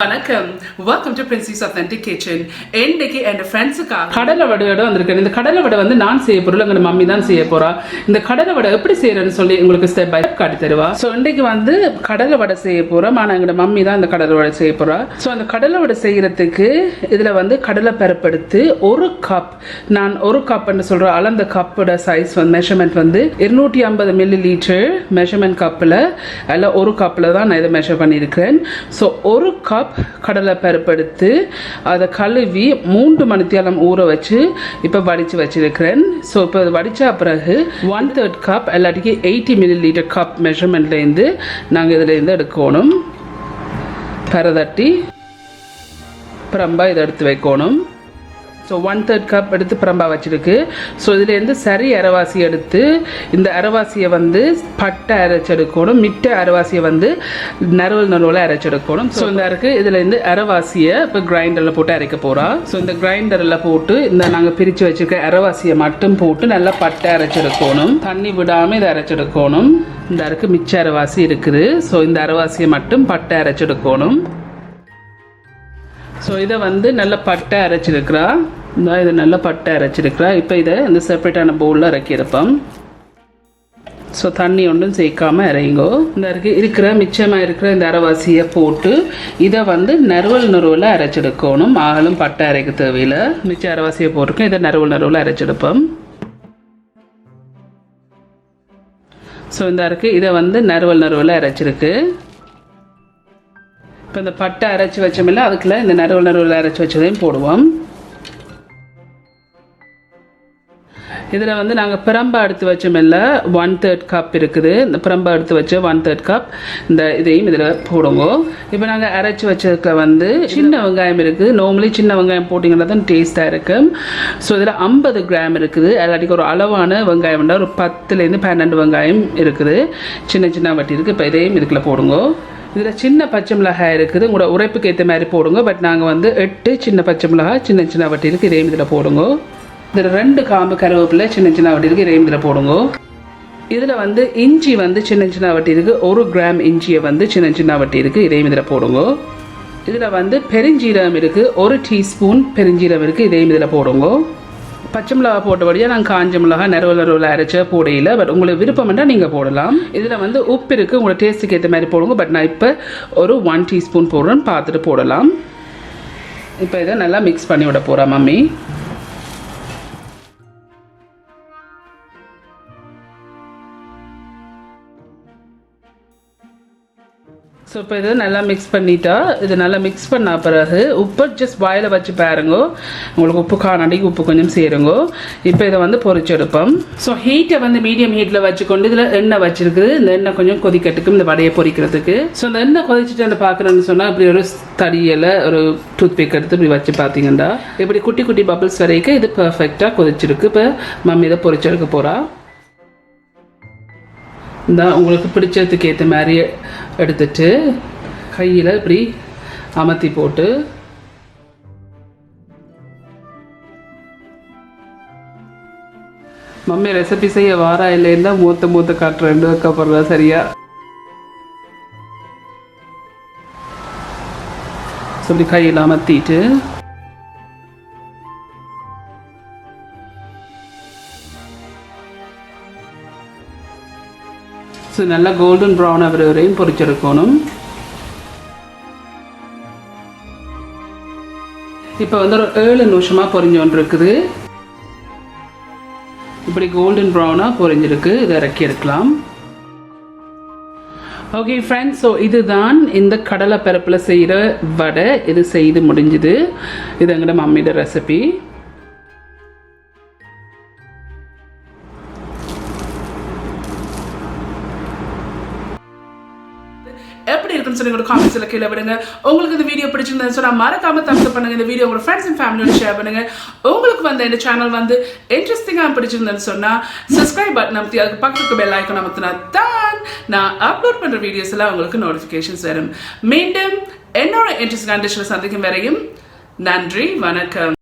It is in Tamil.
வணக்கம். Welcome to Princy's Authentic Kitchen. இன்னைக்கு என் ஃப்ரெண்ட்ஸுக்காக கடலை வடையோட வந்திருக்கேன். இந்த கடலை வடை வந்து நான் செய்ய போறேன், எங்க மம்மி தான் செய்ய போறா. இந்த கடலை வடை எப்படி செய்யறேன்னு சொல்லி உங்களுக்கு ஸ்டெப் பை ஸ்டெப் காட்டி தருவா. ஸோ இன்னைக்கு வந்து கடலை வடை செய்ய போறோம். ஆனால் எங்க மம்மி தான் இந்த கடலை வடை செய்ய போறா. ஸோ அந்த கடலை வடை செய்யறதுக்கு இதுல வந்து கடலை பருப்பு ஒரு கப், நான் ஒரு கப்னு சொல்ற அளந்த கப்போட சைஸ் வந்து மெஷர்மெண்ட் வந்து 250 ml மெஷர்மெண்ட் கப்பில் அதில் ஒரு கப்பில் தான் நான் இதை மெஷர் பண்ணியிருக்கிறேன். ஸோ ஒரு கப் கடலை பருப்பு எடுத்து அதை கழுவி 3 மணித்தியாலம் ஊற வச்சு இப்போ வடித்து வச்சிருக்கிறேன். ஸோ இப்போ வடித்த பிறகு 1/3 கப் இல்லாட்டிக்கு 80 ml கப் மெஷர்மெண்ட்லேருந்து நாங்கள் இதுலேருந்து எடுக்கணும். பரதட்டி பிரம்பா இதை எடுத்து வைக்கணும். ஸோ 1/3 கப் எடுத்து பிரம்பா வச்சுருக்கு. ஸோ இதுலேருந்து சரி அரைவாசி எடுத்து இந்த அரைவாசியை வந்து பட்டை அரைச்செடுக்கணும், மிட்ட அரைவாசியை வந்து நறுவல் அரைச்செடுக்கணும். ஸோ இந்த இருக்கு இதுலேருந்து அரைவாசியை இப்போ கிரைண்டரில் போட்டு அரைக்க போகிறோம். ஸோ இந்த கிரைண்டரில் போட்டு இந்த நாங்கள் பிரித்து வச்சுருக்க அரைவாசியை மட்டும் போட்டு நல்லா பட்டை அரைச்செடுக்கணும், தண்ணி விடாமல் இதை அரைச்செடுக்கணும். இந்த இருக்கு மிச்ச அரைவாசி இருக்குது. ஸோ இந்த அரைவாசியை மட்டும் பட்டை அரைச்செடுக்கணும். ஸோ இதை வந்து நல்லா பட்டை அரைச்சிருக்கிறா, இதை நல்லா பட்டை அரைச்சிருக்கிறா. இப்போ இதை இந்த செப்பரேட்டான பவுலில் இறக்கியிருப்போம். ஸோ தண்ணி ஒன்றும் சேர்க்காமல் இறைங்கோ. இந்த இருக்கிற மிச்சமாக இருக்கிற இந்த அரைவாசியை போட்டு இதை வந்து நறுவல் அரைச்செடுக்கணும். ஆகலும் பட்டை அரைக்க தேவையில்லை. மிச்ச அரைவாசியை போட்டிருக்கோம், இதை நறுவல் அரைச்செடுப்போம். ஸோ இந்த இதை வந்து நறுவல் அரைச்சிருக்கு. இப்போ இந்த பட்டை அரைச்சி வச்சோமில்ல, அதுக்குள்ள இந்த நறுவல் அரைச்சி வச்சதையும் போடுவோம். இதில் வந்து நாங்கள் பிரம்பா எடுத்து வச்சோமில்ல 1/3 கப் இருக்குது. இந்த பிரம்பா எடுத்து வச்ச 1/3 கப் இந்த இதையும் இதில் போடுங்க. இப்போ நாங்கள் அரைச்சி வச்சிருக்க வந்து சின்ன வெங்காயம் இருக்குது. நார்மலி சின்ன வெங்காயம் போட்டிங்கன்னா தான் டேஸ்ட்டாக இருக்கும். ஸோ இதில் 50 கிராம் இருக்குது. இல்லாட்டிக்கு ஒரு அளவான வெங்காயம் ஒரு 10லேருந்து 12 வெங்காயம் இருக்குது, சின்ன வட்டி இருக்குது. இப்போ இதையும் இதுக்குள்ளே போடுங்க. இதில் சின்ன பச்சை மிளகாய் இருக்குது, உங்களோட உரைப்புக்கு ஏற்ற மாதிரி போடுங்க. பட் நாங்கள் வந்து 8 சின்ன பச்சை மிளகாய் சின்ன வட்டி இருக்குது, இதையும் இதில் போடுங்க. இதில் 2 காம்பு கருவேப்பிலை சின்ன வட்டி இருக்குது, இதையும் இதில் போடுங்க. இதில் வந்து இஞ்சி வந்து சின்ன வட்டி இருக்குது, 1 கிராம் இஞ்சியை வந்து சின்ன வட்டி இருக்குது, இதையும் இதில் போடுங்க. இதில் வந்து பெருஞ்சீரகம் இருக்குது, 1 டீஸ்பூன் பெருஞ்சீரகம் இருக்குது, இதையும் இதில் போடுங்க. பச்சை மிளகா போட்டபடியாக நாங்கள் காஞ்ச மிளகா நறுவல் அரைச்ச போடையில், பட் உங்களுக்கு விருப்பம்னா நீங்கள் போடலாம். இதில் வந்து உப்பு இருக்குது, உங்களோட டேஸ்ட்டுக்கு ஏற்ற மாதிரி போடுங்க. பட் நான் இப்போ ஒரு 1 டீஸ்பூன் போடுறேன்னு பார்த்துட்டு போடலாம். இப்போ இதை நல்லா மிக்ஸ் பண்ணி விட போகிறேன் மம்மி. ஸோ இப்போ இதை நல்லா மிக்ஸ் பண்ணிட்டா, இது நல்லா மிக்ஸ் பண்ண பிறகு உப்பு ஜஸ்ட் வாயில் வச்சு பாருங்க, உங்களுக்கு உப்பு காணாடிக்கு உப்பு கொஞ்சம் சேருங்க. இப்போ இதை வந்து பொரிச்செடுப்போம். ஸோ ஹீட்டை வந்து மீடியம் ஹீட்டில் வச்சுக்கொண்டு இதில் எண்ணெய் வச்சிருக்குது. இந்த எண்ணெய் கொஞ்சம் கொதிக்கட்டுக்கும் இந்த வடையை பொரிக்கிறதுக்கு. ஸோ இந்த எண்ணெய் கொதிச்சுட்டு அந்த பார்க்குறேன்னு சொன்னால் இப்படி ஒரு தடியில் ஒரு டூத் பிக் எடுத்து இப்படி வச்சு பார்த்தீங்கன்னா இப்படி குட்டி குட்டி பபிள்ஸ் வரைக்கும் இது பர்ஃபெக்டாக கொதிச்சிருக்கு. இப்போ மம்மி இதை பொரிச்செடுக்க போகிறா. இந்த உங்களுக்கு பிடிச்சதுக்கு ஏற்ற மாதிரி எடுத்துட்டு கையில் இப்படி அமர்த்தி போட்டு மம்மி ரெசிபி செய்ய வாரா இல்லைன்னா மூத்த காட்டுறேன் அதுக்கப்புறம் சரியா. இப்படி கையில் அமர்த்திட்டு நல்லா கோல்டன் ப்ரௌன் ஆகிற வரையும் பொரிச்செடுக்கணும். இப்போ வந்து ஒரு 7 நிமிஷமாக பொரிஞ்சோன்னு இருக்குது. இப்படி கோல்டன் ப்ரௌனாக பொரிஞ்சிருக்கு. இதை இறக்கி எடுக்கலாம். ஓகே ஃப்ரெண்ட்ஸ், ஸோ இதுதான் இந்த கடலை பருப்பில் செய்கிற வடை. இது செய்து முடிஞ்சுது. இது எங்களோட மம்மியோட ரெசிபி. எப்படி இருக்குன்னு சொல்லி உங்களோட காமெண்ட்ஸ்ல கீழே விடுங்க. உங்களுக்கு இந்த வீடியோ பிடிச்சிருந்தா சொன்னா மறக்காம தம்ஸ் அப் பண்ணுங்க. இந்த வீடியோ உங்களோட ஃப்ரெண்ட்ஸ் அண்ட் ஃபேமிலியோட ஷேர் பண்ணுங்க. உங்களுக்கு வந்து இந்த சேனல் வந்து இன்ட்ரெஸ்டிங்கா பிடிச்சிருந்தேன்னு சொன்னா சப்ஸ்கிரைப் பட்டன் அமுத்தி அதுக்கு பக்கத்துக்கு பெல் ஐகான் அமுத்தினா தான் நான் அப்லோட் பண்ற வீடியோஸ் எல்லாம் உங்களுக்கு நோட்டிஃபிகேஷன்ஸ் வரும். மீண்டும் என்னோட இன்ட்ரெஸ்டிங் கண்டிஷன்ல சந்திக்கும் வரையும் நன்றி, வணக்கம்.